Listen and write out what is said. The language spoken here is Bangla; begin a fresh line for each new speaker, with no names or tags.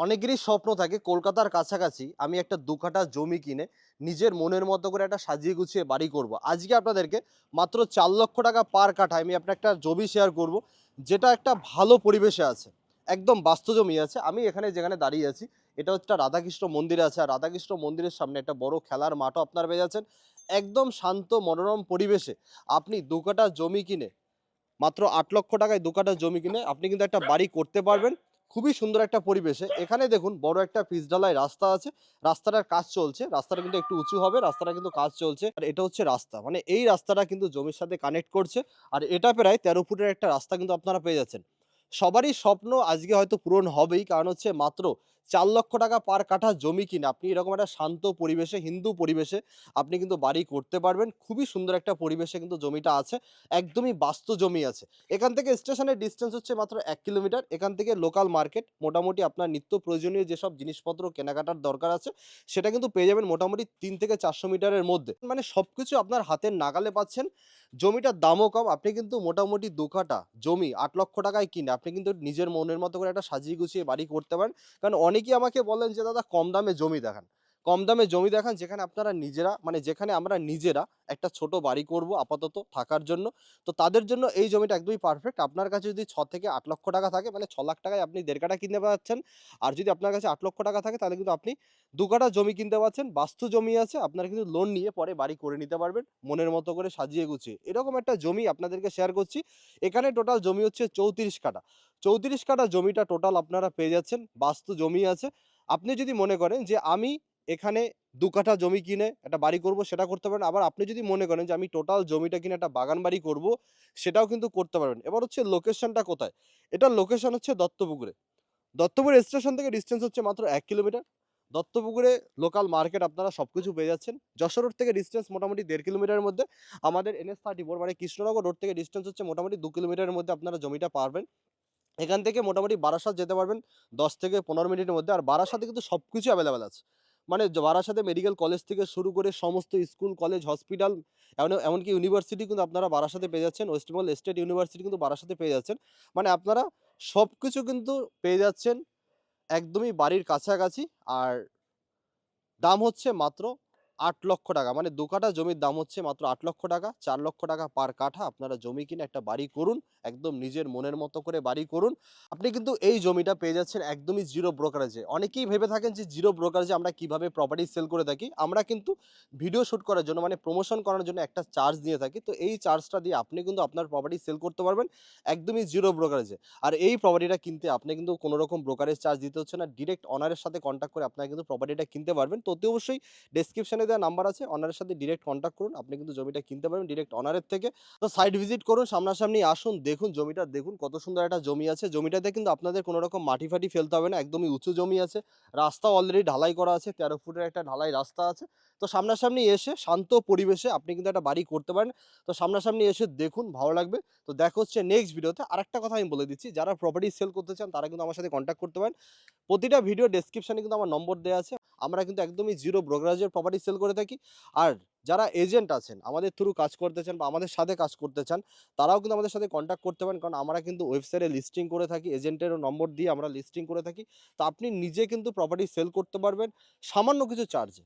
অনেকেরই স্বপ্ন থাকে কলকাতার কাছাকাছি আমি একটা ২ কাঠা জমি কিনে নিজের মনের মতো করে একটা সাজিয়ে গুছিয়ে বাড়ি করব। আজকে আপনাদেরকে মাত্র ৪,০০,০০০ টাকা পার কাঠা আমি আপনার একটা জমি শেয়ার করব, যেটা একটা ভালো পরিবেশে আছে। একদম বাস্তু জমি আছে। আমি এখানে যেখানে দাঁড়িয়ে আছি, এটা হচ্ছে একটা রাধাকৃষ্ণ মন্দির আছে। আর রাধাকৃষ্ণ মন্দিরের সামনে একটা বড় খেলার মাঠও আপনারা পেয়ে যাচ্ছেন। একদম শান্ত মনোরম পরিবেশে আপনি ২ কাঠা জমি কিনে মাত্র ৮,০০,০০০ টাকায় ২ কাঠা জমি কিনে আপনি কিন্তু একটা বাড়ি করতে পারবেন। খুবই সুন্দর একটা পরিবেশে। এখানে দেখুন বড় একটা পিচ ঢালাই রাস্তা আছে। রাস্তাটার কাজ চলছে। রাস্তাটা কিন্তু একটু উঁচু হবে। রাস্তাটা কিন্তু কাজ চলছে। আর এটা হচ্ছে রাস্তা। মানে এই রাস্তাটা কিন্তু জমির সাথে কানেক্ট করছে। আর এটা প্রায় ১৩ ফুটের একটা রাস্তা কিন্তু আপনারা পেয়ে যাচ্ছেন। সবারই স্বপ্ন আজকে হয়তো পূরণ হবেই। কারণ হচ্ছে মাত্র ৪,০০,০০০ টাকা পার কাঠা জমি কিনে আপনি এরকম একটা শান্ত পরিবেশে, হিন্দু পরিবেশে আপনি কিন্তু বাড়ি করতে পারবেন। খুবই সুন্দর একটা পরিবেশে কিন্তু জমিটা আছে। একদমই বাস্তু জমি আছে। এখান থেকে স্টেশনের ডিসট্যান্স হচ্ছে মাত্র ১ কিলোমিটার। এখান থেকে লোকাল মার্কেট মোটামুটি আপনার নিত্য প্রয়োজনীয় যেসব জিনিসপত্র কেনাকাটার দরকার আছে, সেটা কিন্তু পেয়ে যাবেন মোটামুটি ৩ থেকে ৪০০ মিটারের মধ্যে। মানে সবকিছু আপনার হাতের নাগালে পাচ্ছেন। জমিটার দামও কম। আপনি কিন্তু মোটামুটি ২ কাঠা জমি ৮,০০,০০০ টাকায় কিনে আপনি কিন্তু নিজের মনের মতো করে একটা সাজিয়ে গুছিয়ে বাড়ি করতে পারেন। কারণ অনেকেই আমাকে বলেন যে, "দাদা কম দামে জমি দেখান।" কম দামে জমি দেখান যেখানে আপনারা নিজেরা মানে যেখানে আমরা নিজেরা একটা ছোট বাড়ি করব আপাতত থাকার জন্য। তো তাদের জন্য এই জমিটা একদমই পারফেক্ট। আপনার কাছে যদি ৬ থেকে ৮,০০,০০০ টাকা থাকে মানে ৬,০০,০০০ টাকায় আপনি ১.৫ কাঠা কিনতে পারছেন। আর যদি আপনার কাছে ৮,০০,০০০ টাকা থাকে তাহলে কিন্তু আপনি ২ কাঠা জমি কিনতে পারছেন। বাস্তু জমি আছে। আপনারা কিন্তু লোন নিয়ে পরে বাড়ি করে নিতে পারবেন মনের মতো করে সাজিয়ে গুছিয়ে। এরকম একটা জমি আপনাদেরকে শেয়ার করছি। এখানে টোটাল জমি হচ্ছে ৩৪ কাঠা। ৩৪ কাঠা জমিটা টোটাল আপনারা পেয়ে যাচ্ছেন। বাস্তু জমি আছে। আপনি যদি মনে করেন যে আমি এখানে ২ কাঠা জমি কিনে একটা বাড়ি করব সেটা করতে পারেন। আবার আপনি যদি মনে করেন যে আমি টোটাল জমিটা কিনে একটা বাগান বাড়ি করব, সেটাও কিন্তু করতে পারবেন। এবার হচ্ছে লোকেশনটা কোথায়? এটার লোকেশন হচ্ছে দত্তপুকুরে। দত্তপুর স্টেশন থেকে ডিসট্যান্স হচ্ছে মাত্র ১ কিলোমিটার। দত্তপুকুরে লোকাল মার্কেট আপনারা সবকিছু পেয়ে যাচ্ছেন। যশোর রোড থেকে ডিসট্যান্স মোটামুটি ১.৫ কিলোমিটারের মধ্যে। আমাদের NH-34 মানে কৃষ্ণনগর রোড থেকে ডিসট্যান্স হচ্ছে মোটামুটি ২ কিলোমিটারের মধ্যে আপনারা জমিটা পাবেন। এখান থেকে মোটামুটি বারাসাত যেতে পারবেন ১০ থেকে ১৫ মিনিটের মধ্যে। আর বারাসাতে কিন্তু সবকিছু এভেইলেবল আছে। মানে বারাসাতে মেডিকেল কলেজ থেকে শুরু করে সমস্ত স্কুল, কলেজ, হসপিটাল এমনকি ইউনিভার্সিটি কিন্তু আপনারা বারাসাতে পেয়ে যাচ্ছেন। ওয়েস্ট বেঙ্গল স্টেট ইউনিভার্সিটি কিন্তু বারাসাতে পেয়ে যাচ্ছেন। মানে আপনারা সবকিছু কিন্তু পেয়ে যাচ্ছেন একদমই বাড়ির কাছাকাছি। আর দাম হচ্ছে মাত্র ৮,০০,০০০ টাকা। মানে ২ কাঠা জমির দাম হচ্ছে মাত্র ৮,০০,০০০ টাকা। ৪,০০,০০০ টাকা পার কাঠা। আপনারা জমি কিনে একটা বাড়ি করুন। একদম নিজের মনের মতো করে বাড়ি করুন। আপনি কিন্তু এই জমিটা পেয়ে যাচ্ছেন একদমই জিরো ব্রোকারেজে। অনেকেই ভেবে থাকেন যে জিরো ব্রোকারেজে আমরা কিভাবে প্রপার্টি সেল করে থাকি। আমরা কিন্তু ভিডিও শুট করার জন্য মানে প্রমোশন করার জন্য একটা চার্জ দিয়ে থাকি। তো এই চার্জটা দিয়ে আপনি কিন্তু আপনার প্রপার্টি সেল করতে পারবেন একদমই জিরো ব্রোকারেজে। আর এই প্রপার্টিটা কিনতে আপনি কিন্তু কোনো রকম ব্রোকারেজ চার্জ দিতে হচ্ছে না। ডিরেক্ট ওনারের সাথে কনট্যাক্ট করে আপনারা কিন্তু প্রপার্টিটা কিনতে পারবেন। তো অতি অবশ্যই ডেসক্রিপশনে দেওয়া নাম্বার আছে। ওনারের সাথে ডিরেক্ট কনট্যাক্ট করুন। আপনি কিন্তু জমিটা কিনতে পারবেন ডিরেক্ট ওনারের থেকে। তো সাইট ভিজিট করুন, সামনাসামনি আসুন, দেখুন জমিটা দেখুন কত সুন্দর একটা জমি আছে। জমিটাতে কিন্তু আপনাদের কোনো রকম মাটি-ফাটি ফেলতে হবে না। একদমই উঁচু জমি আছে। রাস্তাও অলরেডি ঢালাই করা আছে। ১৩ ফুটের একটা ঢালাই রাস্তা আছে। তো সামনাসামনি এসে শান্ত পরিবেশে আপনি কিন্তু একটা বাড়ি করতে পারেন। তো সামনাসামনি এসে দেখুন, ভালো লাগবে। তো দেখা হচ্ছে নেক্সট ভিডিওতে। আরেকটা কথা আমি বলে দিচ্ছি, যারা প্রপার্টি সেল করতে চান তারা কিন্তু আমার সাথে কনট্যাক্ট করতে পারেন। প্রতিটা ভিডিও ডেসক্রিপশনে কিন্তু আমার নম্বর দেয়া আছে। আমরা কিন্তু একদমই জিরো ব্রোকারেজের প্রপার্টি সেল করে থাকি। আর যারা এজেন্ট আছেন, আমাদের থ্রু কাজ করতে চান বা আমাদের সাথে কাজ করতে চান, তারাও কিন্তু আমাদের সাথে কনট্যাক্ট করতে পারেন। কারণ আমরা কিন্তু ওয়েবসাইটে লিস্টিং করে থাকি। এজেন্টেরও নম্বর দিয়ে আমরা লিস্টিং করে থাকি। তো আপনি নিজে কিন্তু প্রপার্টি সেল করতে পারবেন সামান্য কিছু চার্জে।